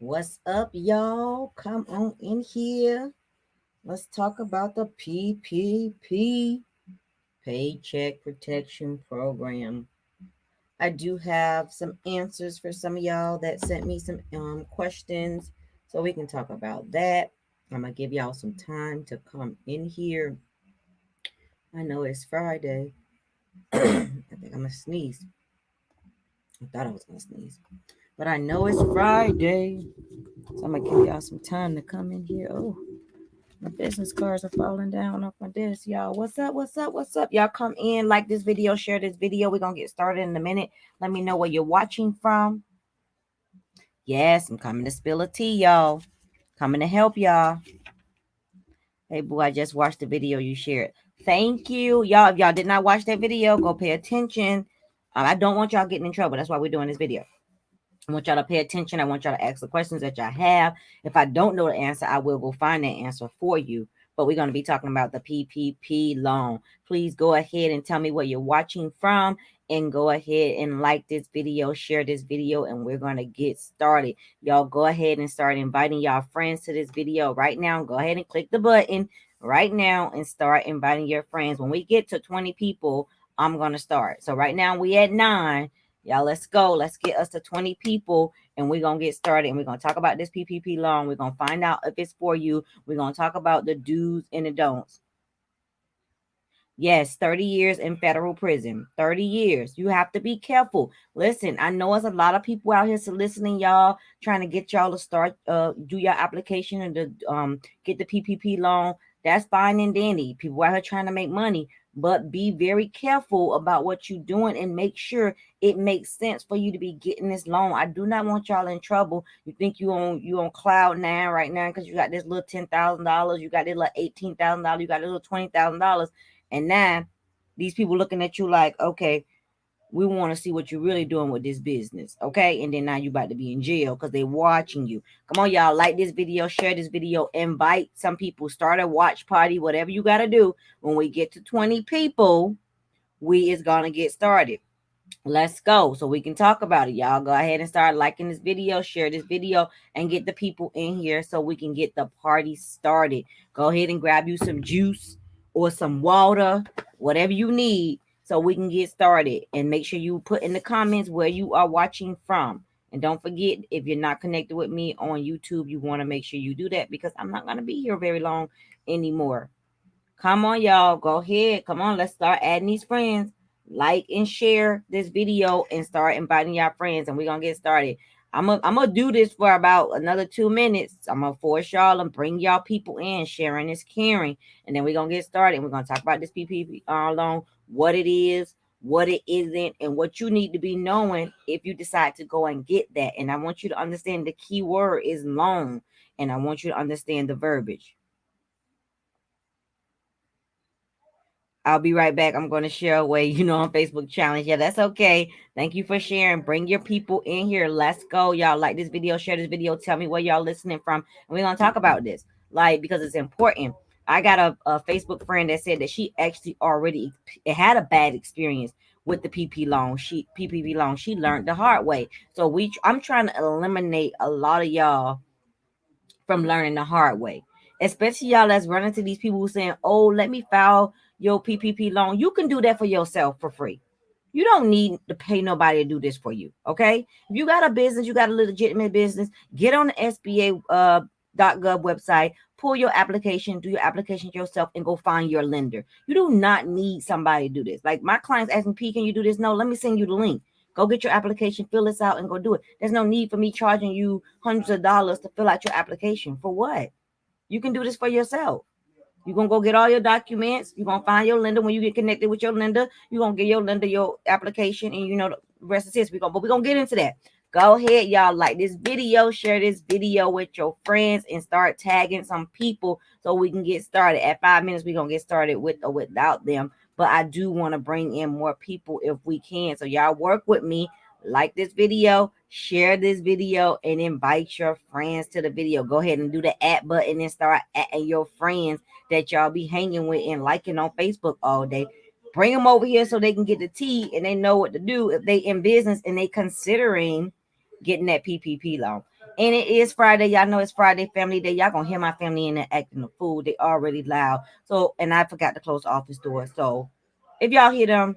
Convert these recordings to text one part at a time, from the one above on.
What's up, y'all? Come on in here. Let's talk about the PPP Paycheck Protection Program. I do have some answers for some of y'all that sent me some questions, so we can talk about that. I'm gonna give y'all some time to come in here. I know it's Friday. I think I'm gonna sneeze. I thought I was gonna sneeze, but I know it's Friday, so I'm gonna give y'all some time to come in here. Oh, my business cards are falling down off my desk, y'all. What's up? What's up? What's up? Y'all come in, like this video, share this video. We're going to get started in a minute. Let me know where you're watching from. Yes, I'm coming to spill a tea, y'all. Coming to help y'all. Hey, boo, I just watched the video you shared. Thank you. Y'all, if y'all did not watch that video, go pay attention. I don't want y'all getting in trouble. That's why we're doing this video. I want y'all to pay attention. I want y'all to ask the questions that y'all have. If I don't know the answer, I will go find that answer for you. But we're going to be talking about the PPP loan. Please go ahead and tell me where you're watching from, and go ahead and like this video, share this video, and we're going to get started. Y'all go ahead and start inviting y'all friends to this video right now. Go ahead and click the button right now and start inviting your friends. When we get to 20 people, I'm going to start. So right now we at 9. Y'all, let's go. Let's get us to 20 people, and we're going to get started. And we're going to talk about this PPP loan. We're going to find out if it's for you. We're going to talk about the do's and the don'ts. Yes, 30 years in federal prison. 30 years. You have to be careful. Listen, I know it's a lot of people out here soliciting y'all, trying to get y'all to start, do your application and to get the PPP loan. That's fine and dandy. People out here trying to make money, but be very careful about what you're doing and make sure it makes sense for you to be getting this loan. I do not want y'all in trouble. You think you on cloud nine right now because you got this little $10,000, you got this little $18,000, you got this little $20,000. And now these people looking at you like, okay, we want to see what you're really doing with this business. Okay. And then now you about to be in jail because they're watching you. Come on, y'all. Like this video, share this video, invite some people, start a watch party, whatever you got to do. When we get to 20 people, we is going to get started. Let's go so we can talk about it. Y'all go ahead and start liking this video, share this video, and get the people in here so we can get the party started. Go ahead and grab you some juice or some water, whatever you need, so we can get started. And make sure you put in the comments where you are watching from. And don't forget, if you're not connected with me on YouTube, you want to make sure you do that, because I'm not going to be here very long anymore. Come on, y'all. Go ahead. Come on. Let's start adding these friends. Like and share this video and start inviting y'all friends, and we're going to get started. I'm gonna do this for about another 2 minutes. I'm going to force y'all and bring y'all people in. Sharing is caring. And then we're going to get started. We're going to talk about this PPP loan, what it is, what it isn't, and what you need to be knowing if you decide to go and get that. And I want you to understand the key word is loan, and I want you to understand the verbiage. I'll be right back. I'm going to share away, on Facebook challenge. Yeah, that's okay. Thank you for sharing. Bring your people in here. Let's go. Y'all like this video, share this video. Tell me where y'all listening from. And we're going to talk about this, because it's important. I got a Facebook friend that said that she actually already had a bad experience with the PPP loan. She learned the hard way. So I'm trying to eliminate a lot of y'all from learning the hard way, especially y'all that's running to these people who saying, oh, let me file your PPP loan. You can do that for yourself for free. You don't need to pay nobody to do this for you. Okay. If you got a business, you got a legitimate business, get on the SBA .gov website, pull your application, do your application yourself, and go find your lender. You do not need somebody to do this. Like my clients asking, P, can you do this? No, let me send you the link. Go get your application, fill this out, and go do it. There's no need for me charging you hundreds of dollars to fill out your application. For what? You can do this for yourself. You're going to go get all your documents. You're going to find your lender. When you get connected with your lender, you're going to give your lender your application, and the rest is history. But we're going to get into that. Go ahead, y'all. Like this video, share this video with your friends, and start tagging some people so we can get started. At 5 minutes, we're going to get started with or without them. But I do want to bring in more people if we can. So y'all work with me. Like this video, share this video, and invite your friends to the video. Go ahead and do the add button and start adding your friends that y'all be hanging with and liking on Facebook all day. Bring them over here so they can get the tea and they know what to do if they in business and they considering getting that PPP loan. And it is Friday. Y'all know it's Friday family day. Y'all gonna hear my family in there acting a fool. They already loud. So, and I forgot to close the office door. So if y'all hear them,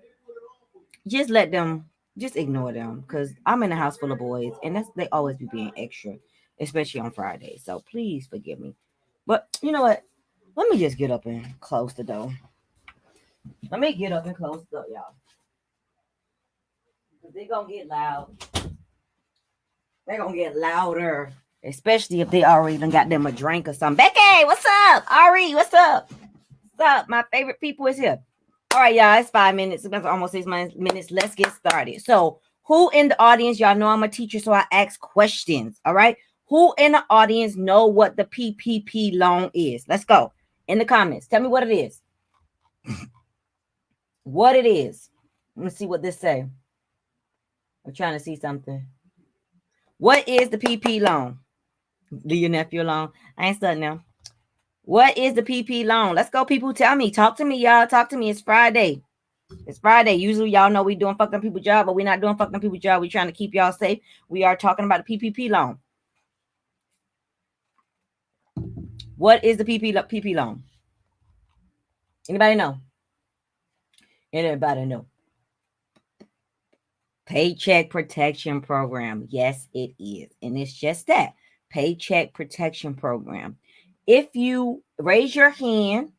just let them, just ignore them. Cause I'm in a house full of boys and they always be being extra, especially on Friday. So please forgive me. But you know what? Let me just get up and close the door. Let me get up and close the door, y'all. Cause they gonna get loud. They're gonna get louder, especially if they already done got them a drink or something. Becky, what's up? Ari, what's up? What's up? My favorite people is here. All right, y'all, it's 5 minutes. It's almost 6 minutes. Let's get started. So, who in the audience, y'all know I'm a teacher, so I ask questions. All right. Who in the audience know what the PPP loan is? Let's go. In the comments. Tell me what it is. What it is. Let me see what this say. I'm trying to see something. What is the PP loan? Do your nephew alone? I ain't studying now. What is the PP loan? Let's go, people. Tell me. Talk to me, y'all. Talk to me. It's Friday. It's Friday. Usually, y'all know we doing fucking people job, but we're not doing fucking people job. We're trying to keep y'all safe. We are talking about the PPP loan. What is the PP loan? Anybody know? Anybody know? Paycheck Protection Program. Yes, it is. And it's just that. Paycheck Protection Program. If you raise your hand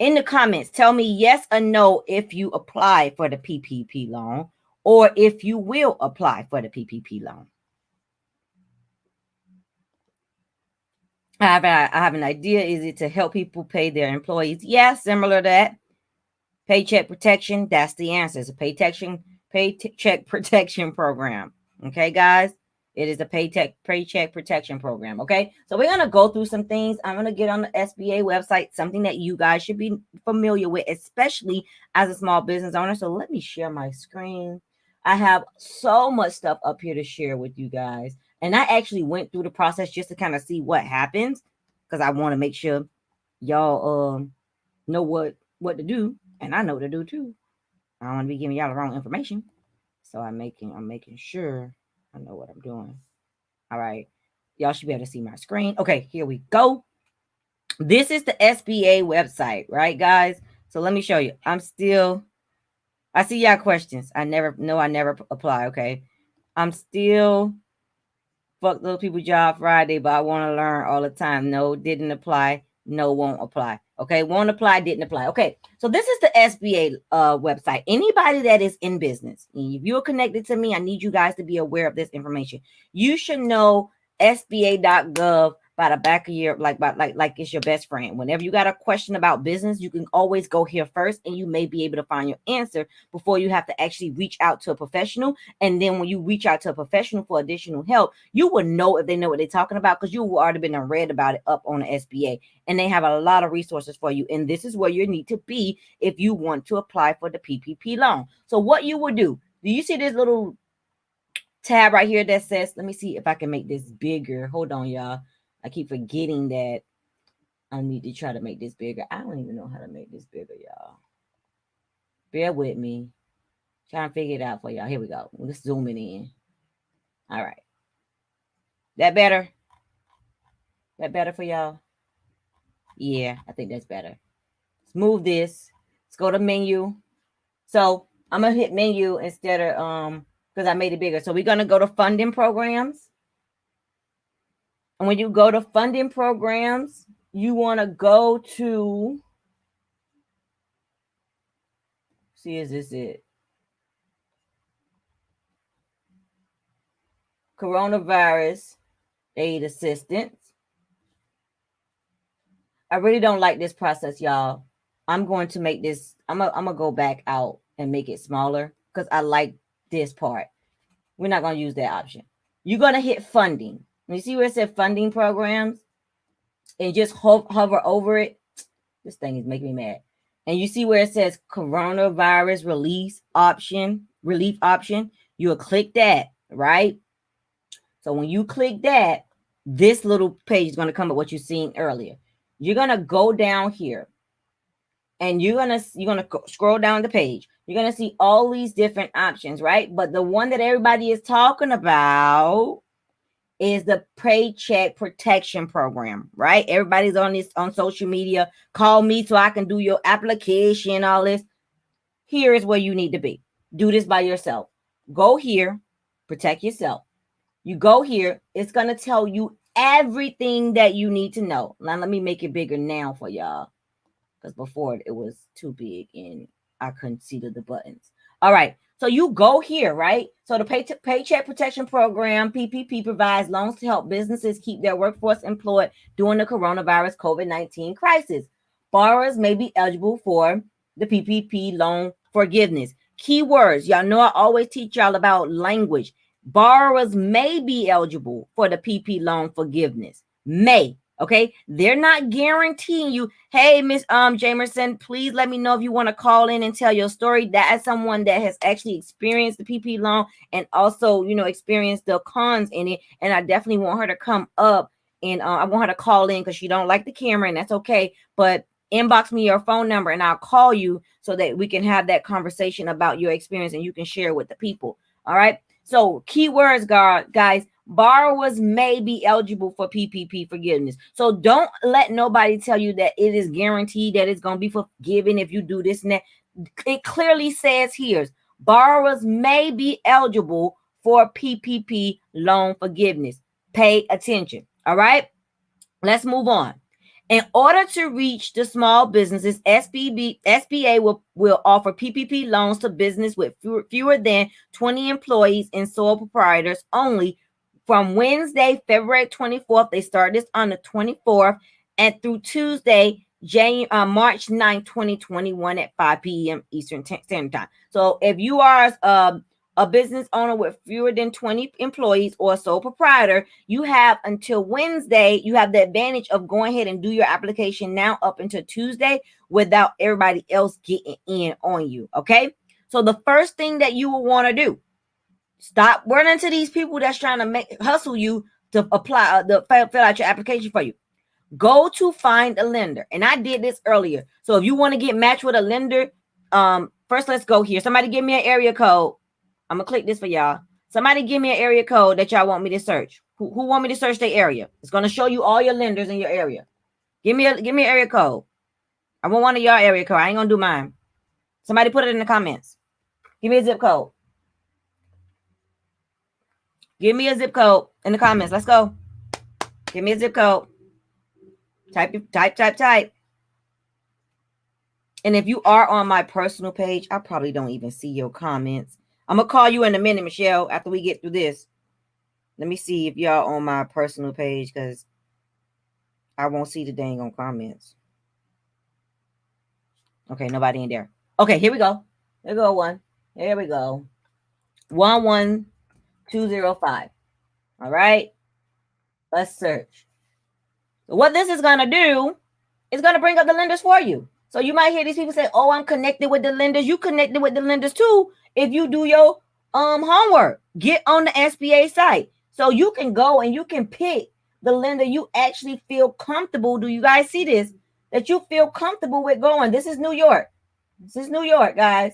in the comments, tell me yes or no if you apply for the PPP loan or if you will apply for the PPP loan. I have an idea. Is it to help people pay their employees? Yeah, similar to that. Paycheck protection, that's the answer. It's a paycheck protection program. Okay, guys? It is a paycheck protection program. Okay, so we're gonna go through some things. I'm gonna get on the SBA website, something that you guys should be familiar with, especially as a small business owner. So let me share my screen. I have so much stuff up here to share with you guys, and I actually went through the process just to kind of see what happens because I want to make sure y'all know what to do, and I know what to do too. I don't want to be giving y'all the wrong information, so I'm making sure I know what I'm doing. All right, y'all should be able to see my screen. Okay, here we go. This is the SBA website, right, guys? So let me show you. I see y'all questions. I never apply. Okay, I'm still fuck those people job Friday, but I want to learn all the time. No, didn't apply. No, won't apply. Okay, won't apply, didn't apply. Okay, so this is the SBA website. Anybody that is in business, if you're connected to me, I need you guys to be aware of this information. You should know SBA.gov by the back of your like it's your best friend. Whenever you got a question about business, you can always go here first, and you may be able to find your answer before you have to actually reach out to a professional. And then when you reach out to a professional for additional help, you will know if they know what they're talking about because you will already been read about it up on the SBA. And they have a lot of resources for you. And this is where you need to be if you want to apply for the PPP loan. So what you would do you see this little tab right here that says, let me see if I can make this bigger. Hold on, y'all. I keep forgetting that I need to try to make this bigger. I don't even know how to make this bigger, y'all. Bear with me. Trying to figure it out for y'all. Here we go. Let's zoom it in. All right. That better? That better for y'all? Yeah, I think that's better. Let's move this. Let's go to menu. So I'm gonna hit menu instead of because I made it bigger. So we're gonna go to funding programs. And when you go to funding programs, you want to go to, see, is this it? Coronavirus aid assistance. I really don't like this process, y'all. I'm going to make this, I'm gonna go back out and make it smaller because I like this part. We're not going to use that option. You're going to hit funding. You see where it said funding programs? And just hover over it. This thing is making me mad. And you see where it says coronavirus relief option. You'll click that, right? So when you click that, this little page is going to come up what you've seen earlier. You're going to go down here and you're going to scroll down the page. You're going to see all these different options, right? But the one that everybody is talking about is the Paycheck Protection Program, right? Everybody's on this on social media. Call me so I can do your application, all this. Here is where you need to be. Do this by yourself. Go here, protect yourself. You go here, it's going to tell you everything that you need to know. Now, let me make it bigger now for y'all, because before it was too big and I couldn't see the buttons. All right. So you go here, right? So the Paycheck Protection Program, PPP, provides loans to help businesses keep their workforce employed during the coronavirus COVID-19 crisis. Borrowers may be eligible for the PPP Loan Forgiveness. Keywords. Y'all know I always teach y'all about language. Borrowers may be eligible for the PPP Loan Forgiveness. May. Okay, they're not guaranteeing you, hey, Miss Jamerson, please let me know if you want to call in and tell your story. That is someone that has actually experienced the PP loan and also, experienced the cons in it. And I definitely want her to come up and I want her to call in because she don't like the camera, and that's okay. But inbox me your phone number and I'll call you so that we can have that conversation about your experience and you can share with the people. All right. So keywords, guys. Borrowers may be eligible for PPP forgiveness. So don't let nobody tell you that it is guaranteed that it's going to be forgiven if you do this and that. It clearly says here, borrowers may be eligible for PPP loan forgiveness. Pay attention. All right, let's move on. In order to reach the small businesses, SBA will offer PPP loans to business with fewer than 20 employees and sole proprietors only from Wednesday, February 24th. They start this on the 24th and through Tuesday, March 9th, 2021 at 5 p.m. Eastern Standard Time. So if you are a business owner with fewer than 20 employees or a sole proprietor, you have until Wednesday. You have the advantage of going ahead and do your application now up until Tuesday without everybody else getting in on you. Okay. So the first thing that you will want to do, stop running to these people that's trying to hustle you to apply, fill out your application for you. Go to find a lender. And I did this earlier. So if you want to get matched with a lender, first let's go here. Somebody give me an area code. I'm gonna click this for y'all. Somebody give me an area code that y'all want me to search. Who want me to search their area? It's gonna show you all your lenders in your area. Give me an area code. I want one of y'all area code. I ain't gonna do mine. Somebody put it in the comments. Give me a zip code. Give me a zip code in the comments. Let's go. Give me a zip code. Type. And if you are on my personal page, I probably don't even see your comments. I'm going to call you in a minute, Michelle, after we get through this. Let me see if y'all on my personal page because I won't see the dang on comments. Okay, nobody in there. Okay, here we go. There we go, one. Here we go. 11205. All right. Let's search. So what this is going to do is going to bring up the lenders for you. So you might hear these people say, oh, I'm connected with the lenders. You connected with the lenders too if you do your homework. Get on the SBA site. So you can go and you can pick the lender you actually feel comfortable. Do you guys see this? That you feel comfortable with going. This is New York. This is New York, guys.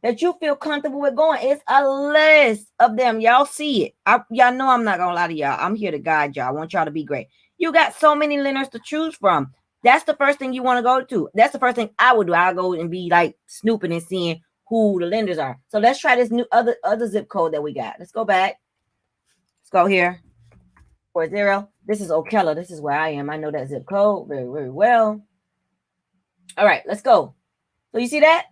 That you feel comfortable with going. It's a list of them. Y'all see it. Y'all know I'm not going to lie to y'all. I'm here to guide y'all. I want y'all to be great. You got so many lenders to choose from. That's the first thing you want to go to. That's the first thing I would do. I'll go and be like snooping and seeing who the lenders are. So let's try this new other zip code that we got. Let's go back. Let's go here. 40. This is Ocala. This is where I am. I know that zip code very, very well. All right, let's go. So you see that?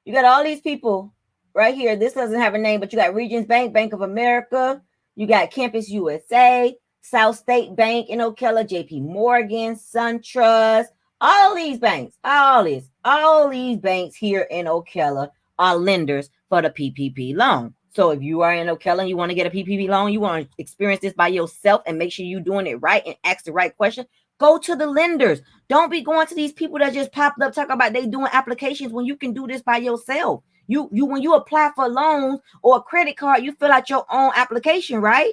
You got all these people right here. This doesn't have a name, but you got Regions Bank, Bank of America. You got Campus USA, South State Bank in Ocala, JP Morgan, SunTrust, all these banks, all these banks here in Ocala are lenders for the PPP loan. So if you are in Ocala and you want to get a PPP loan, you want to experience this by yourself and make sure you're doing it right and ask the right question, go to the lenders. Don't be going to these people that just popped up talking about they doing applications when you can do this by yourself. You when you apply for loans or a credit card, you fill out your own application, right?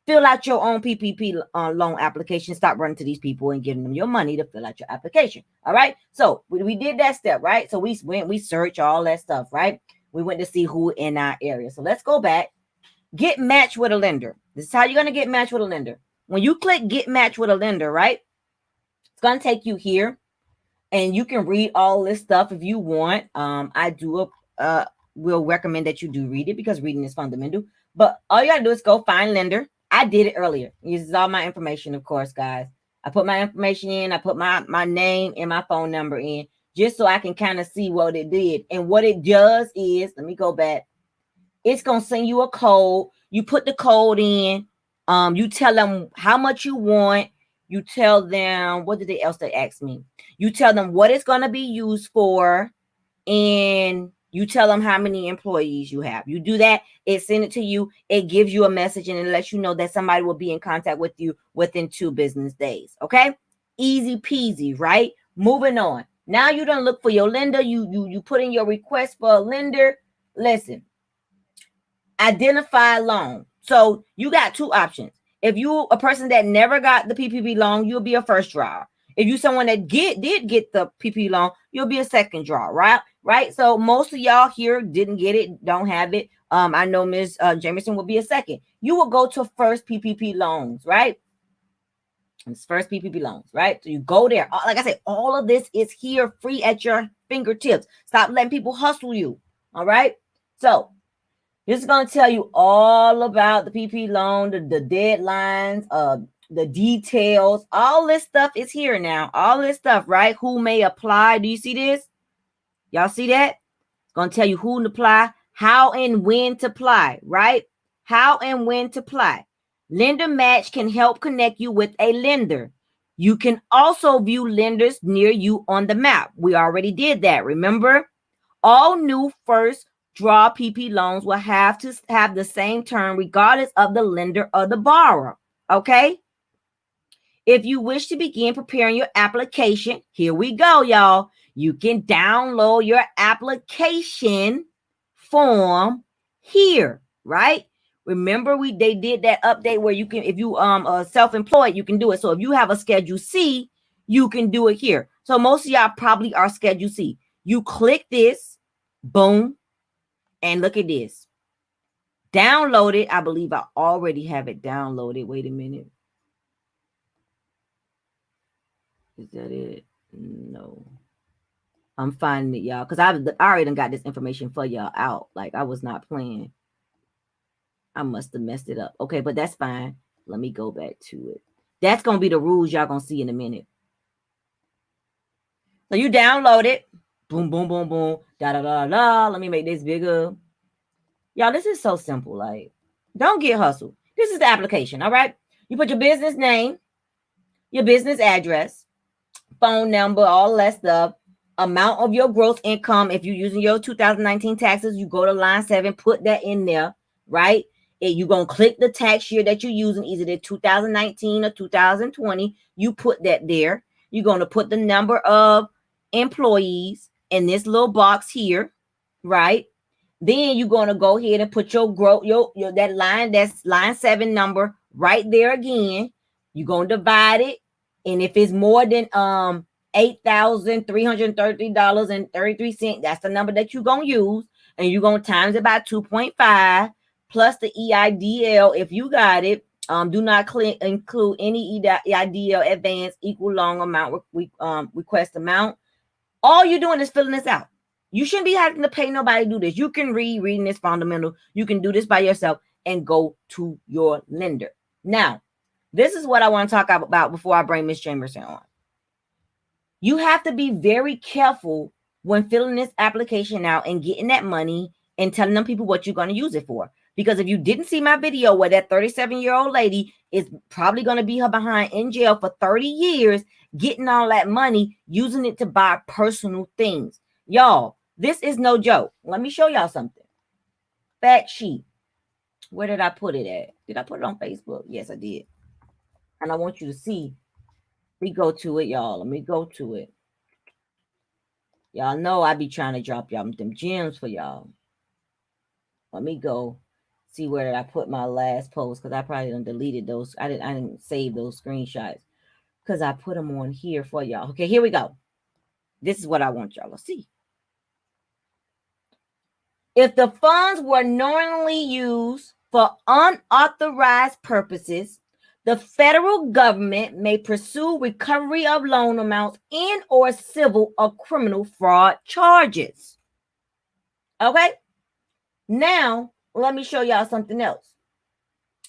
Fill out your own PPP loan application. Stop running to these people and giving them your money to fill out your application. All right. So we did that step, right? So we search all that stuff, right? We went to see who in our area. So let's go back. Get matched with a lender. This is how you're going to get matched with a lender. When you click get matched with a lender, right? It's going to take you here, and you can read all this stuff if you want. I will recommend that you do read it because reading is fundamental. But all you got to do is go find lender. I did it earlier. This is all my information, of course, guys. I put my information in. I put my name and my phone number in just so I can kind of see what it did. And what it does is, let me go back. It's going to send you a code. You put the code in. You tell them how much you want. You tell them, what did they else they ask me? You tell them what it's going to be used for. And you tell them how many employees you have. You do that, it sends it to you. It gives you a message and it lets you know that somebody will be in contact with you within 2 business days. Okay? Easy peasy, right? Moving on. Now you don't look for your lender. You put in your request for a lender. Listen. Identify loan. So you got 2 options. If you a person that never got the PPP loan, you'll be a first draw. If you someone that did get the PPP loan, you'll be a second draw, right? So most of y'all here didn't get it, don't have it. I know Ms. Jamerson will be a second. You will go to first PPP loans, right? It's first PPP loans, right? So you go there. Like I said, all of this is here free at your fingertips. Stop letting people hustle you. All right. So this is going to tell you all about the PPP loan, the deadlines, the details. All this stuff is here now. All this stuff, right? Who may apply? Do you see this? Y'all see that? It's going to tell you who to apply, how and when to apply, right? How and when to apply. Lender Match can help connect you with a lender. You can also view lenders near you on the map. We already did that. Remember? All new first draw PP loans will have to have the same term regardless of the lender or the borrower. Okay? If you wish to begin preparing your application, here we go, y'all. You can download your application form here, right? Remember, they did that update where you can, if you are self-employed, you can do it. So if you have a Schedule C, you can do it here. So most of y'all probably are Schedule C. You click this, boom, and look at this. Download it. I believe I already have it downloaded. Wait a minute. Is that it? No. I'm finding it, y'all, because I already done got this information for y'all out. Like, I was not playing. I must have messed it up. Okay, but that's fine. Let me go back to it. That's going to be the rules y'all going to see in a minute. So you download it. Boom, boom, boom, boom. Da-da-da-da. Let me make this bigger. Y'all, this is so simple. Like, don't get hustled. This is the application, all right? You put your business name, your business address, phone number, all that stuff, amount of your gross income. If you're using your 2019 taxes, you go to line 7, put that in there, right? And you're going to click the tax year that you're using, either the 2019 or 2020. You put that there. You're going to put the number of employees in this little box here, right? Then you're going to go ahead and put your that line, that's line 7 number right there again. You're going to divide it. And if it's more than $8,330.33, that's the number that you're going to use. And you're going to times it by 2.5 plus the EIDL if you got it. Do not include any EIDL advance equal long amount request amount. All you're doing is filling this out. You shouldn't be having to pay nobody to do this. You can reading this fundamental. You can do this by yourself and go to your lender. Now, this is what I want to talk about before I bring Ms. Jamerson on. You have to be very careful when filling this application out and getting that money and telling them people what you're going to use it for. Because if you didn't see my video where that 37-year-old lady is probably going to be her behind in jail for 30 years, getting all that money, using it to buy personal things. Y'all, this is no joke. Let me show y'all something. Fact sheet. Where did I put it at? Did I put it on Facebook? Yes, I did. And I want you to see. We go to it, y'all. Let me go to it. Y'all know I be trying to drop y'all them gems for y'all. Let me go see where did I put my last post, because I probably done deleted those. I didn't save those screenshots because I put them on here for y'all. Okay, here we go. This is what I want y'all to see. If the funds were normally used For unauthorized purposes, the federal government may pursue recovery of loan amounts and or civil or criminal fraud charges. Okay? Now, let me show y'all something else.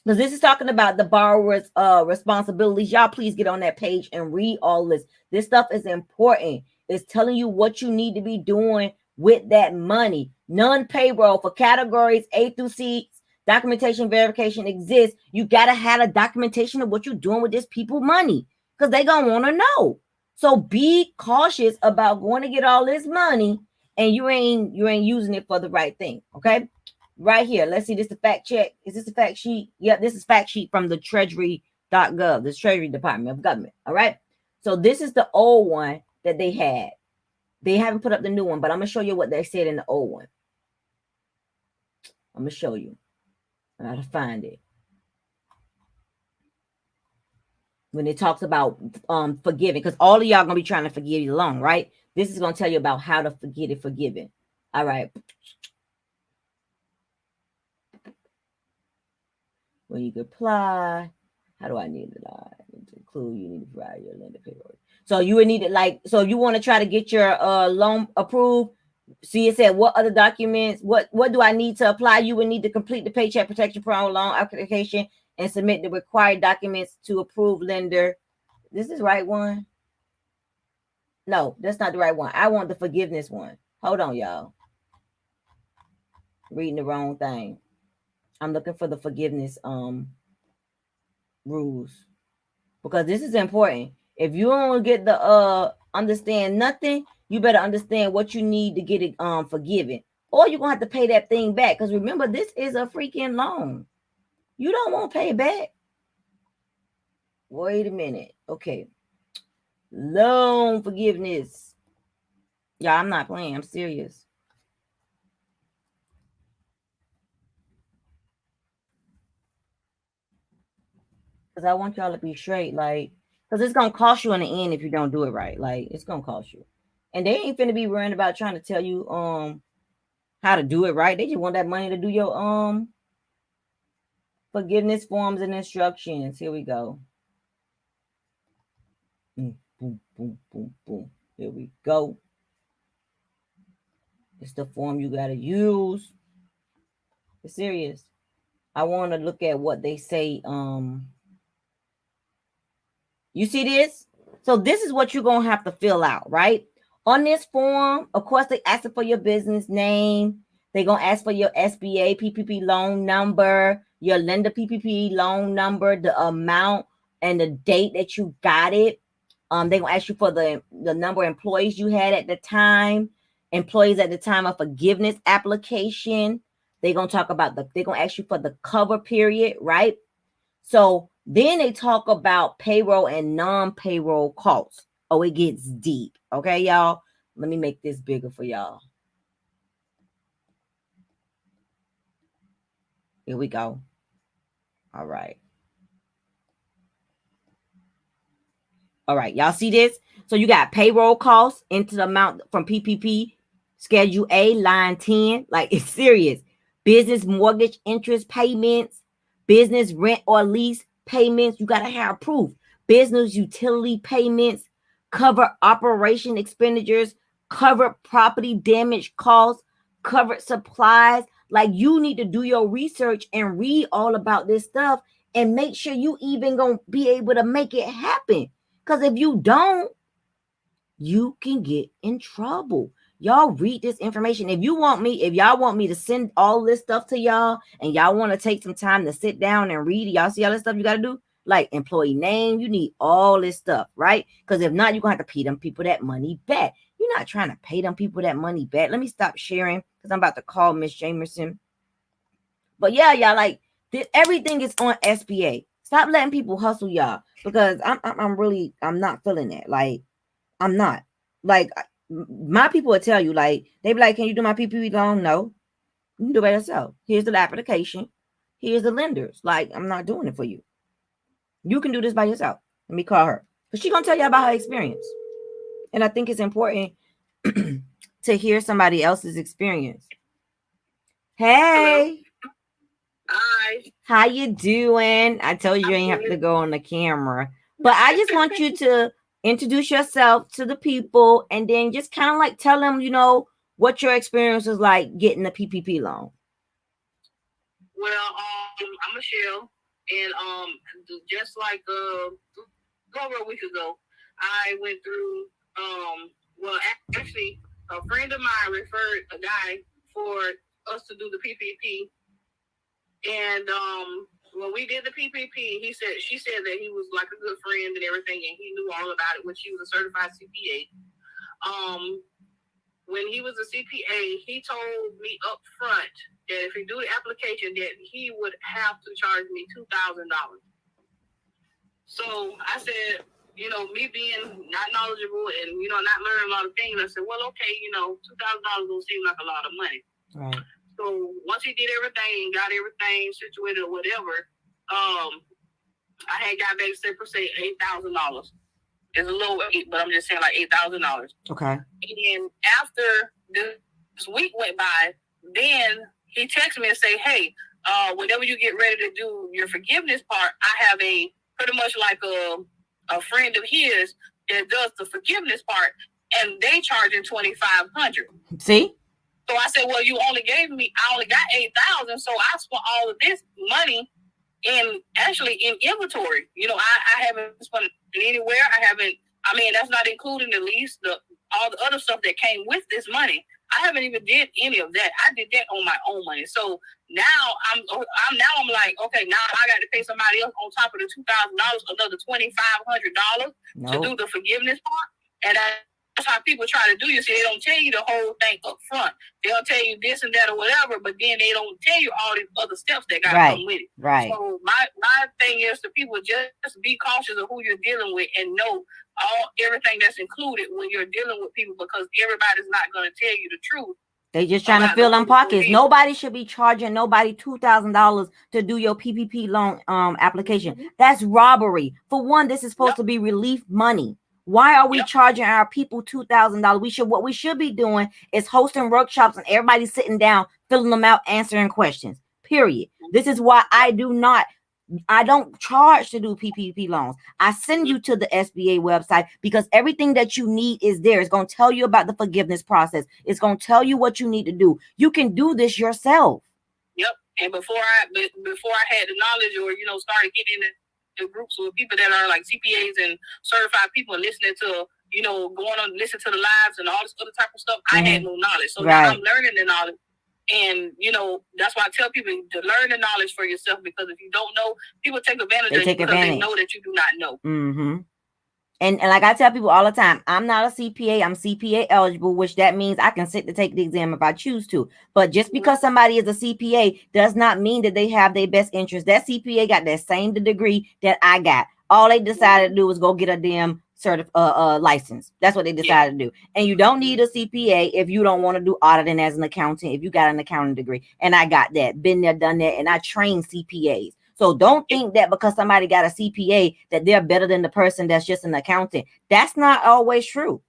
Because this is talking about the borrower's responsibilities. Y'all please get on that page and read all this. This stuff is important. It's telling you what you need to be doing with that money. Non-payroll for categories A through C. Documentation verification exists. You got to have a documentation of what you're doing with this people money, because they're going to want to know. So be cautious about going to get all this money and you ain't using it for the right thing. Okay? Right here, let's see. This is the fact check. Is this the fact sheet? Yep, this is fact sheet from the treasury.gov, the Treasury Department of Government. All right. So this is the old one that they had. They haven't put up the new one, but I'm gonna show you what they said in the old one. I'm gonna show you. I gotta find it. When it talks about forgiving, because all of y'all gonna be trying to forgive your loan, right? This is gonna tell you about how to forget it forgiven. All right. When you can apply, how do I need it? To include, you need to provide your lender paperwork. So you would need it, like, so if you want to try to get your loan approved, see it said what other documents, what do I need to apply? You would need to complete the Paycheck Protection Program loan application and submit the required documents to approve lender. This is the right one? No, that's not the right one. I want the forgiveness one. Hold on, y'all. Reading the wrong thing. I'm looking for the forgiveness rules, because this is important. If you don't get the understand nothing, you better understand what you need to get it forgiven, or you're gonna have to pay that thing back. Because remember, this is a freaking loan. You don't want to pay it back. Wait a minute. Okay. Loan forgiveness. Yeah, I'm not playing. I'm serious. Because I want y'all to be straight, like, because it's gonna cost you in the end if you don't do it right. Like, it's gonna cost you, and they ain't finna be worrying about trying to tell you how to do it right. They just want that money to do your forgiveness forms and instructions. Here we go. Boom, boom, boom, boom, boom. Here we go. It's the form you gotta use. It's serious. I want to look at what they say. You see this? So this is what you're gonna have to fill out, right? On this form, of course, they ask for your business name. They're gonna ask for your SBA PPP loan number, your lender PPP loan number, the amount and the date that you got it. They're gonna ask you for the number of employees you had at the time, employees at the time of forgiveness application. They're gonna talk about they're gonna ask you for the cover period, right? So then they talk about payroll and non-payroll costs. Oh, it gets deep. Okay, y'all. Let me make this bigger for y'all. Here we go. All right. All right. Y'all see this? So you got payroll costs into the amount from PPP Schedule A, line 10. Like, it's serious. Business mortgage interest payments, business rent or lease payments. You got to have proof. Business utility payments, cover operation expenditures, cover property damage costs, covered supplies. Like, you need to do your research and read all about this stuff and make sure you even gonna be able to make it happen. Because if you don't, you can get in trouble. Y'all read this information. If y'all want me to send all this stuff to y'all and y'all want to take some time to sit down and read, y'all see all this stuff you got to do? Like employee name, you need all this stuff, right? Because if not, you're going to have to pay them people that money back. You're not trying to pay them people that money back. Let me stop sharing because I'm about to call Miss Jamerson. But yeah, y'all, like, everything is on SBA. Stop letting people hustle y'all, because I'm not feeling that. Like, I'm not. Like, my people will tell you, like, they be like, can you do my PPP loan? No. You can do it yourself. Here's the application. Here's the lenders. Like, I'm not doing it for you. You can do this by yourself. Let me call her, because she's going to tell you about her experience. And I think it's important to hear somebody else's experience. Hey. Hi. How you doing? I told you you I'm ain't have to good. go on the camera, but I just want you to introduce yourself to the people and then just kind of like tell them, what your experience is like getting the PPP loan. Well, I'm Michelle, and just like over a week ago, I went through well, actually, a friend of mine referred a guy for us to do the PPP, and when we did the PPP, she said that he was like a good friend and everything, and he knew all about it, which he was a certified CPA. When he was a CPA, he told me up front that if he do the application, that he would have to charge me $2,000. So I said, me being not knowledgeable and not learning a lot of things, I said, well, okay, $2,000 don't seem like a lot of money. Right. So once he did everything, got everything situated or whatever, I had got back per se $8,000. It's a little, but I'm just saying like $8,000. Okay. And after this week went by, then he texted me and say, "Hey, whenever you get ready to do your forgiveness part, I have a pretty much like a friend of his that does the forgiveness part, and they charging $2,500." See? So I said, "Well, I only got $8,000, so I spent all of this money in inventory. I haven't spent it anywhere. That's not including the lease, all the other stuff that came with this money. I haven't even did any of that. I did that on my own money. So now I'm like, okay, now I got to pay somebody else on top of the $2,000, another $2,500 to do the forgiveness part. And that's how people try to do you. See, they don't tell you the whole thing up front. They'll tell you this and that or whatever, but then they don't tell you all these other steps that got to come with it. Right. So my thing is to people, just be cautious of who you're dealing with and know everything that's included when you're dealing with people, because everybody's not going to tell you the truth. They just trying to fill them pockets. Nobody should be charging nobody $2,000 to do your PPP loan application. Mm-hmm. That's robbery. For one, this is supposed to be relief money. Why are we charging our people $2,000? What we should be doing is hosting workshops and everybody sitting down, filling them out, answering questions. Period. This is why I don't charge to do PPP loans. I send you to the SBA website because everything that you need is there. It's going to tell you about the forgiveness process. It's going to tell you what you need to do. You can do this yourself. Yep. And before I had the knowledge or started getting in groups with people that are like CPAs and certified people and listening to going on listen to the lives and all this other type of stuff, I had no knowledge. So now I'm learning the knowledge. And that's why I tell people to learn the knowledge for yourself, because if you don't know, people take advantage of you because they know that you do not know. Mm-hmm. And like I tell people all the time, I'm not a CPA. I'm CPA eligible, which that means I can sit to take the exam if I choose to. But just because somebody is a CPA does not mean that they have their best interest. That CPA got that same degree that I got. All they decided to do was go get a damn license. That's what they decided to do. And you don't need a CPA if you don't want to do auditing as an accountant, if you got an accounting degree. And I got that. Been there, done that. And I train CPAs. So don't think that because somebody got a CPA that they're better than the person that's just an accountant. That's not always true.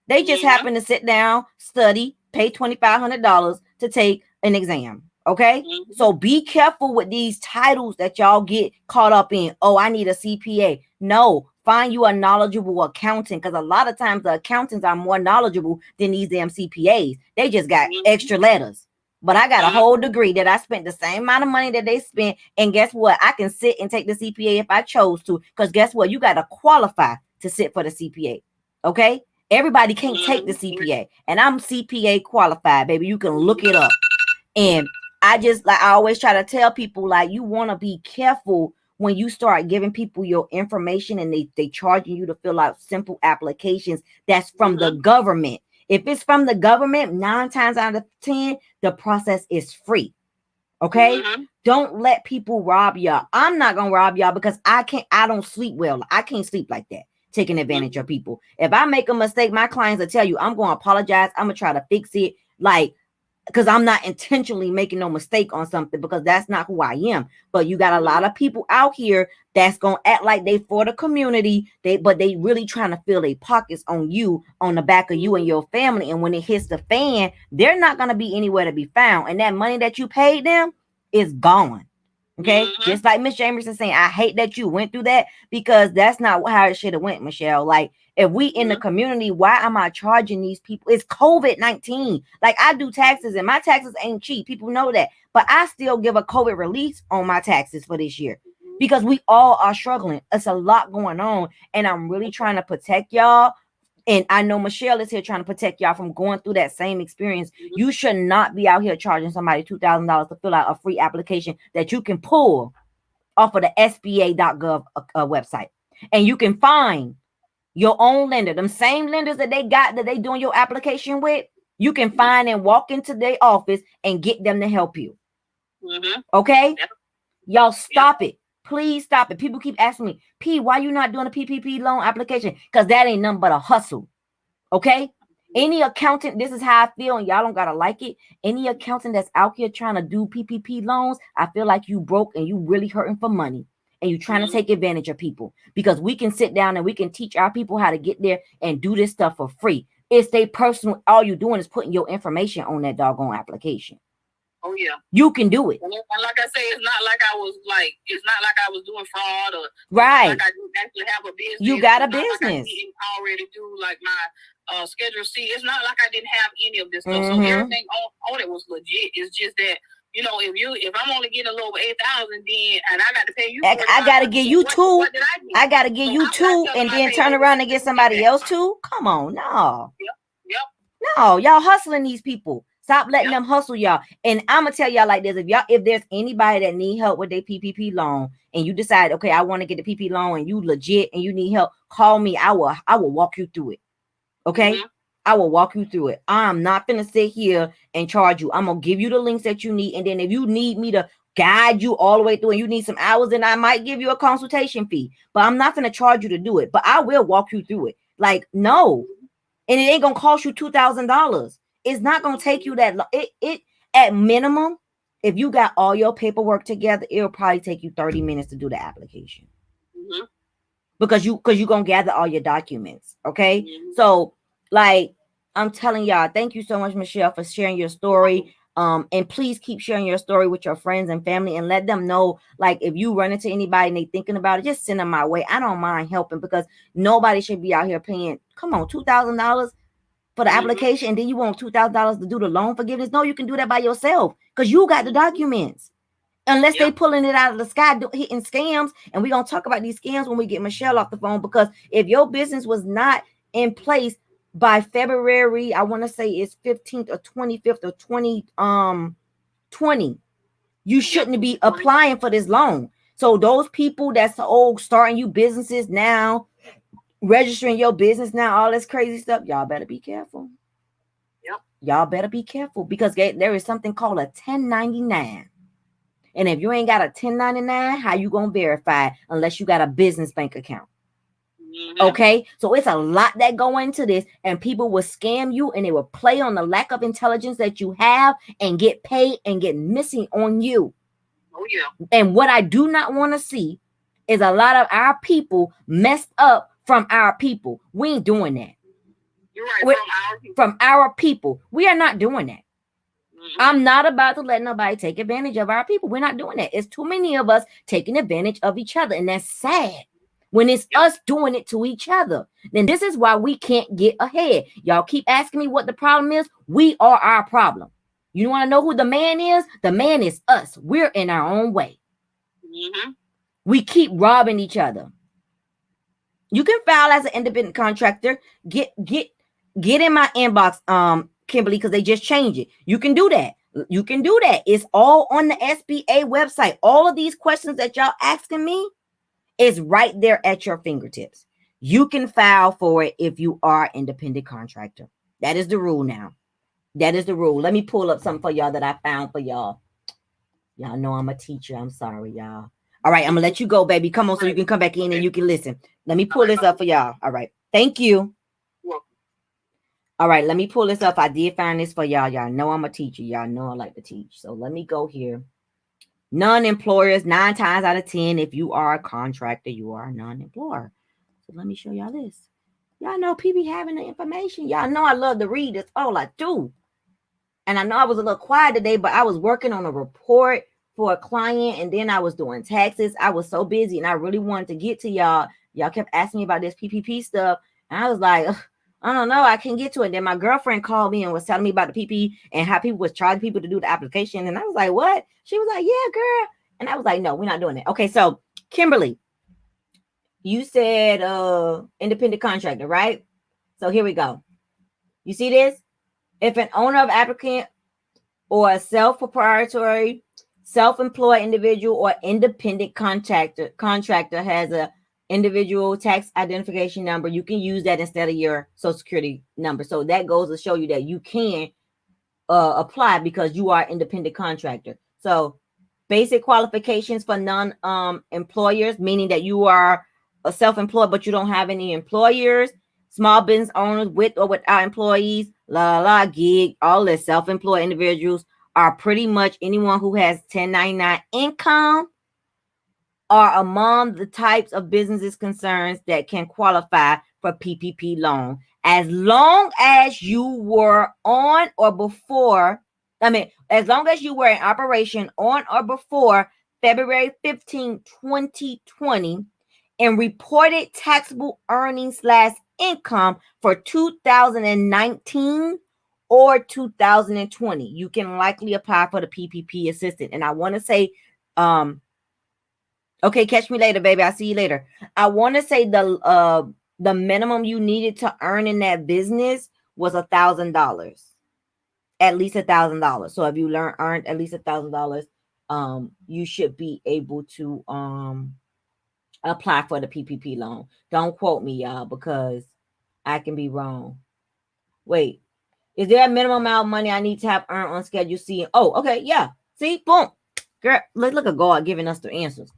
They just happen to sit down, study, pay $2,500 to take an exam. Okay. Mm-hmm. So be careful with these titles that y'all get caught up in. Oh, I need a CPA. No, find you a knowledgeable accountant, because a lot of times the accountants are more knowledgeable than these damn CPAs. They just got extra letters. But I got a whole degree that I spent the same amount of money that they spent. And guess what? I can sit and take the CPA if I chose to. Because guess what? You got to qualify to sit for the CPA. Okay? Everybody can't take the CPA. And I'm CPA qualified, baby. You can look it up. And I always try to tell people, you want to be careful when you start giving people your information and they charging you to fill out simple applications that's from the government. If it's from the government, 9 times out of 10, the process is free. Okay? Don't let people rob y'all. I'm not going to rob y'all because I don't sleep well. I can't sleep like that, taking advantage of people. If I make a mistake, my clients will tell you, I'm going to apologize. I'm going to try to fix it. Because I'm not intentionally making no mistake on something, because that's not who I am. But you got a lot of people out here that's going to act like they for the community, but they really trying to fill their pockets on you, on the back of you and your family. And when it hits the fan, they're not going to be anywhere to be found. And that money that you paid them is gone. Okay, just like Miss Chambers is saying, I hate that you went through that, because that's not how it should have went, Michelle. Like, if we in the community, why am I charging these people? It's COVID-19. Like, I do taxes and my taxes ain't cheap. People know that, but I still give a COVID release on my taxes for this year, because we all are struggling. It's a lot going on, and I'm really trying to protect y'all. And I know Michelle is here trying to protect y'all from going through that same experience. You should not be out here charging somebody $2,000 to fill out a free application that you can pull off of the SBA.gov website. And you can find your own lender. Them same lenders that they doing your application with, you can find and walk into their office and get them to help you. Okay? Y'all stop it. Please stop it. People keep asking me, P, why you not doing a PPP loan application? Because that ain't nothing but a hustle. Okay? Any accountant, this is how I feel, and y'all don't gotta like it. Any accountant that's out here trying to do PPP loans, I feel like you broke and you really hurting for money, and you trying to take advantage of people, because we can sit down and we can teach our people how to get there and do this stuff for free. It's their personal. All you doing is putting your information on that doggone application. Oh yeah, you can do it. And like I say, it's not like I was doing fraud, or right. Like I didn't actually have a business. You got a business. Like I didn't already do like my Schedule C. It's not like I didn't have any of this stuff. So everything on it was legit. It's just that, you know, if I'm only getting a little over 8,000, then and I got to pay you. I got to give you two. I got to give you two, and then turn around and get somebody else too. Come on, no. Yep. No, y'all hustling these people. Stop letting them hustle y'all. And I'm gonna tell y'all like this: if there's anybody that need help with their PPP loan, and you decide, okay, I want to get the PPP loan, and you legit and you need help, call me. I will walk you through it. Okay, I will walk you through it. I'm not gonna sit here and charge you. I'm gonna give you the links that you need, and then if you need me to guide you all the way through, and you need some hours, then I might give you a consultation fee. But I'm not gonna charge you to do it. But I will walk you through it. Like, no, and it ain't gonna cost you $2,000. It's not going to take you that long. It at minimum, if you got all your paperwork together, it'll probably take you 30 minutes to do the application. Because you're going to gather all your documents. Okay. So, like, I'm telling y'all, thank you so much, Michelle, for sharing your story. And please keep sharing your story with your friends and family, and let them know, like, if you run into anybody and they thinking about it, just send them my way. I don't mind helping, because nobody should be out here paying, come on, $2,000 for the application, and then you want $2,000 to do the loan forgiveness. No, you can do that by yourself, because you got the documents. Unless they pulling it out of the sky, hitting scams. And we're going to talk about these scams when we get Michelle off the phone, because if your business was not in place by February, I want to say it's 15th or 25th of 2020, you shouldn't be applying for this loan. So those people that's starting you businesses now, registering your business now, all this crazy stuff, y'all better be careful. Y'all better be careful, because there is something called a 1099. And if you ain't got a 1099, how you gonna verify unless you got a business bank account? Okay, so it's a lot that go into this, and people will scam you, and they will play on the lack of intelligence that you have and get paid and get missing on you. And what I do not want to see is a lot of our people messed up from our people. We ain't doing that. You're right. From our people. We are not doing that. I'm not about to let nobody take advantage of our people. We're not doing that. It's too many of us taking advantage of each other. And that's sad when it's us doing it to each other. Then this is why we can't get ahead. Y'all keep asking me what the problem is. We are our problem. You want to know who the man is? The man is us. We're in our own way. We keep robbing each other. You can file as an independent contractor. Get in my inbox, Kimberly, because they just changed it. You can do that. You can do that. It's all on the SBA website. All of these questions that y'all asking me is right there at your fingertips. You can file for it if you are an independent contractor. That is the rule now. That is the rule. Let me pull up something for y'all that I found for y'all. Y'all know I'm a teacher. I'm sorry, y'all. All right, I'm gonna let you go, baby. Come on, so you can come back in and you can listen. Let me pull this up for y'all. All right. Thank you. All right, let me pull this up. I did find this for y'all. Y'all know I'm a teacher. Y'all know I like to teach. So let me go here. Non-employers, 9 times out of 10, if you are a contractor, you are a non-employer. So let me show y'all this. Y'all know people having the information. Y'all know I love to read. That's all I do. And I know I was a little quiet today, but I was working on a report for a client, and then I was doing taxes. I was so busy, and I really wanted to get to y'all. Y'all kept asking me about this PPP stuff, and I was like, I don't know, I can't get to it. Then my girlfriend called me and was telling me about the PPP and how people was charging people to do the application, and I was like, what? She was like, yeah, girl, and I was like, no, we're not doing it. Okay, so Kimberly, you said independent contractor, right? So here we go. You see this? If an owner of applicant or a self-proprietary, self-employed individual or independent contractor has a individual tax identification number, you can use that instead of your social security number. So that goes to show you that you can apply because you are independent contractor. So basic qualifications for non-employers, meaning that you are a self-employed but you don't have any employers. Small business owners with or without employees, gig, all this. Self-employed individuals are pretty much anyone who has 1099 income are among the types of businesses concerns that can qualify for PPP loan. As long as you were on or before, as long as you were in operation on or before February 15, 2020, and reported taxable earnings / income for 2019 or 2020, you can likely apply for the PPP assistance. And I want to say, okay, catch me later, baby. I'll see you later. I want to say the minimum you needed to earn in that business was $1,000, at least $1,000. So if you earned at least $1,000, you should be able to apply for the PPP loan. Don't quote me, y'all, because I can be wrong. Wait, is there a minimum amount of money I need to have earned on Schedule C? Oh, okay, yeah. See, boom, girl, look at God giving us the answers.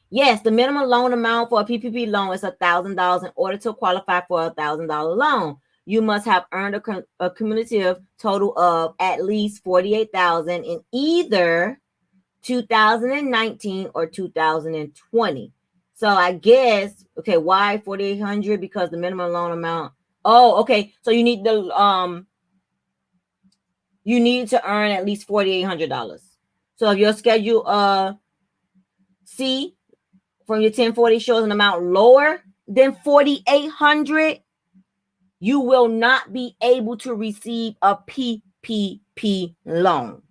Yes, the minimum loan amount for a PPP loan is $1,000. In order to qualify for a $1,000 loan, you must have earned a cumulative total of at least $48,000 in either 2019 or 2020. So I guess, okay, why 4,800? Because the minimum loan amount. Oh, okay. So you need to earn at least $4,800. So if your Schedule C from your 1040 shows an amount lower than 4,800, you will not be able to receive a PPP loan.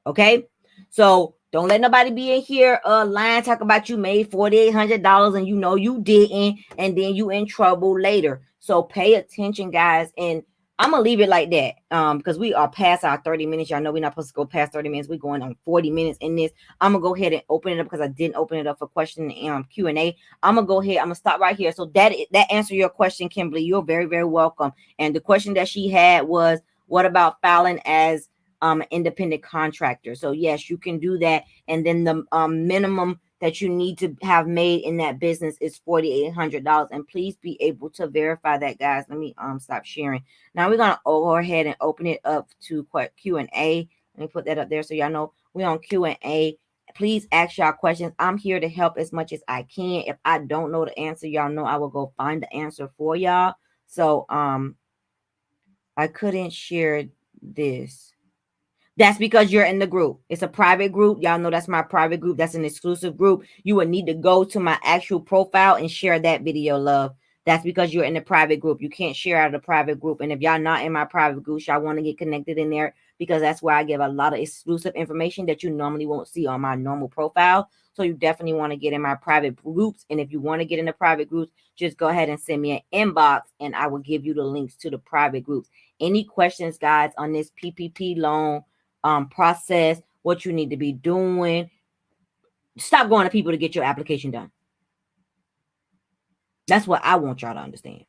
Okay, so don't let nobody be in here lying, talk about you made $4,800 and you know you didn't, and then you in trouble later. So pay attention, guys, and I'm gonna leave it like that because we are past our 30 minutes. Y'all know we're not supposed to go past 30 minutes. We're going on 40 minutes in this. I'm gonna go ahead and open it up because I didn't open it up for question and Q&A. I'm gonna go ahead. I'm gonna stop right here. So that answered your question, Kimberly. You're very, very welcome. And the question that she had was, what about filing as independent contractor? So yes, you can do that. And then the minimum that you need to have made in that business is $4,800. And please be able to verify that, guys. Let me stop sharing. Now we're gonna go ahead and open it up to Q&A. Let me put that up there so y'all know we're on Q&A. Please ask y'all questions. I'm here to help as much as I can. If I don't know the answer, y'all know I will go find the answer for y'all. So I couldn't share this. That's because you're in the group. It's a private group. Y'all know that's my private group. That's an exclusive group. You would need to go to my actual profile and share that video, love. That's because you're in the private group. You can't share out of the private group. And if y'all not in my private group, y'all want to get connected in there because that's where I give a lot of exclusive information that you normally won't see on my normal profile. So you definitely want to get in my private groups. And if you want to get in the private groups, just go ahead and send me an inbox and I will give you the links to the private groups. Any questions, guys, on this PPP loan process, what you need to be doing, stop going to people to get your application done. That's what I want y'all to understand.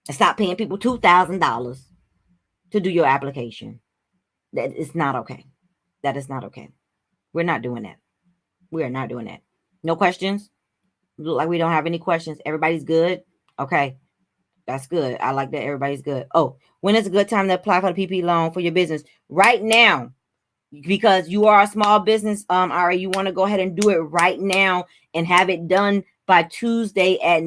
And stop paying people $2,000 to do your application. That is not okay. That is not okay. We're not doing that. We are not doing that. No questions? Look like we don't have any questions. Everybody's good? Okay. That's good. I like that everybody's good. Oh, when is a good time to apply for the PPP loan for your business? Right now, because you are a small business, Ari, you want to go ahead and do it right now and have it done by Tuesday at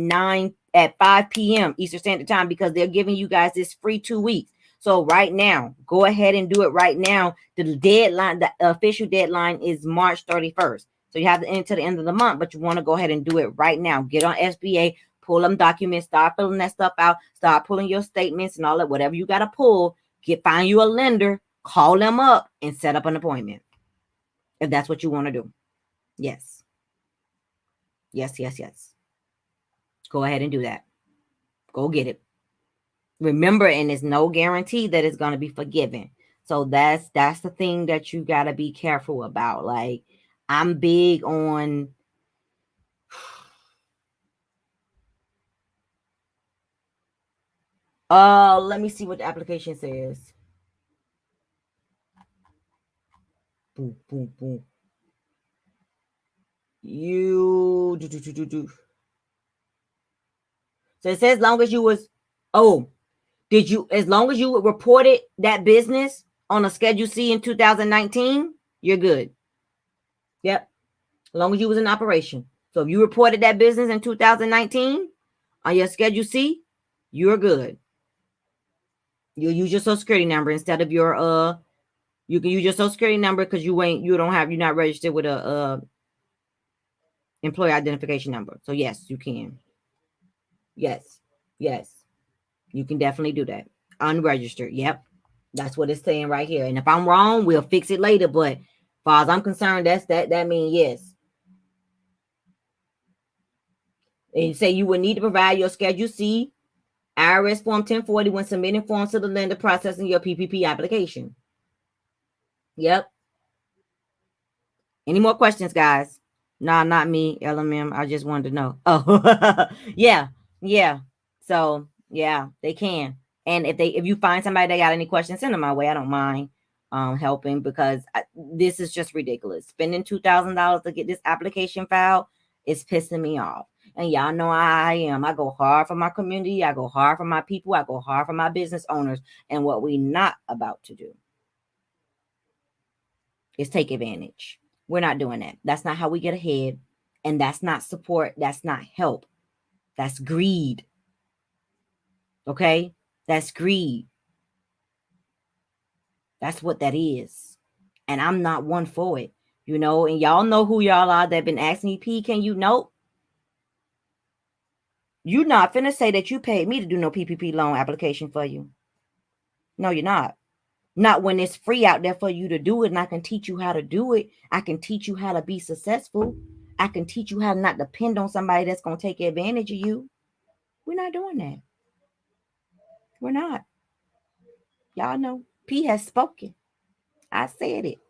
5 p.m. Eastern Standard Time because they're giving you guys this free 2 weeks. So right now, go ahead and do it right now. The deadline, the official deadline is March 31st. So you have to enter the end of the month, but you want to go ahead and do it right now. Get on SBA, pull them documents, start filling that stuff out, start pulling your statements and all that, whatever you got to pull. Find you a lender, call them up, and set up an appointment. If that's what you want to do. Yes. Yes, yes, yes. Go ahead and do that. Go get it. Remember, and there's no guarantee that it's going to be forgiven. So that's the thing that you got to be careful about. Like, I'm big on let me see what the application says. Boom, boom, boom. You do. So it says, as long as you was, as long as you reported that business on a Schedule C in 2019, you're good. Yep. As long as you was in operation. So if you reported that business in 2019 on your Schedule C, you're good. You'll use your Social Security number instead of your you can use your Social Security number because you're not registered with a employee identification number. So yes, you can. Yes. You can definitely do that. Unregistered. Yep. That's what it's saying right here. And if I'm wrong, we'll fix it later. But as far as I'm concerned, that means yes. And you say you would need to provide your Schedule C IRS Form 1040 when submitting forms to the lender processing your PPP application. Yep. Any more questions, guys? Nah, not me, LMM. I just wanted to know. Oh, yeah. So, yeah, they can. And if you find somebody that got any questions, send them my way. I don't mind helping because this is just ridiculous. Spending $2,000 to get this application filed is pissing me off. And y'all know how I am. I go hard for my community. I go hard for my people. I go hard for my business owners. And what we not about to do is take advantage. We're not doing that. That's not how we get ahead. And that's not support. That's not help. That's greed. Okay? That's greed. That's what that is. And I'm not one for it. And y'all know who y'all are that been asking me, P, can you know? You're not finna say that you paid me to do no PPP loan application for you. No, you're not. Not when it's free out there for you to do it, and I can teach you how to do it. I can teach you how to be successful. I can teach you how to not depend on somebody that's going to take advantage of you. We're not doing that. We're not. Y'all know. P has spoken. I said it.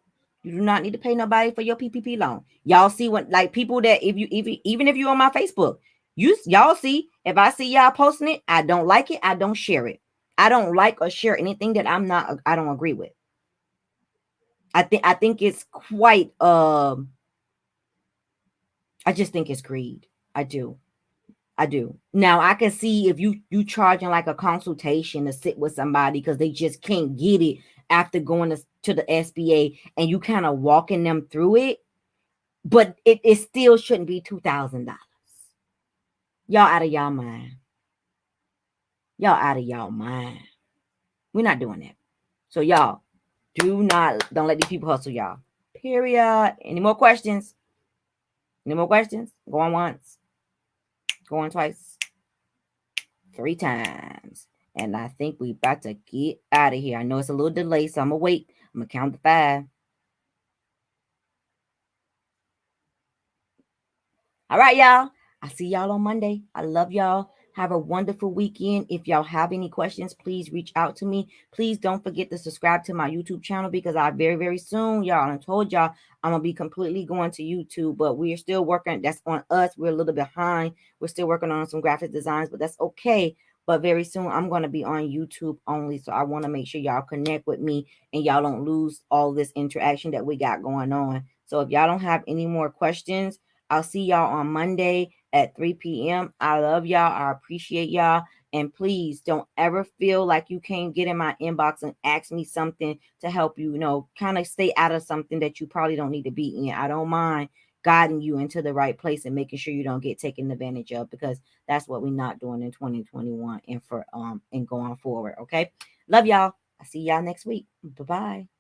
You do not need to pay nobody for your PPP loan. Y'all see what, like, people that even if you're on my Facebook, y'all see, if I see y'all posting it, I don't like it. I don't share it. I don't like or share anything that I don't agree with. I think it's quite I just think it's greed. I do. Now I can see if you charging like a consultation to sit with somebody because they just can't get it after going to the SBA, and you kind of walking them through it, but it still shouldn't be $2,000. Y'all out of y'all mind. We're not doing that. So y'all don't let these people hustle y'all. Period. Any more questions? Going once, going twice, 3 times. And I think we about to get out of here. I know it's a little delay, so I'm going to wait. I'm going to count to 5. All right, y'all. I see y'all on Monday. I love y'all. Have a wonderful weekend. If y'all have any questions, please reach out to me. Please don't forget to subscribe to my YouTube channel because I very, very soon, y'all, I told y'all I'm going to be completely going to YouTube, but we are still working. That's on us. We're a little behind. We're still working on some graphic designs, but that's okay. But very soon, I'm going to be on YouTube only. So I want to make sure y'all connect with me and y'all don't lose all this interaction that we got going on. So if y'all don't have any more questions, I'll see y'all on Monday at 3 p.m. I love y'all. I appreciate y'all. And please don't ever feel like you can't get in my inbox and ask me something to help you, kind of stay out of something that you probably don't need to be in. I don't mind guiding you into the right place and making sure you don't get taken advantage of, because that's what we're not doing in 2021 and and going forward. Okay. Love y'all. I'll see y'all next week. Bye-bye.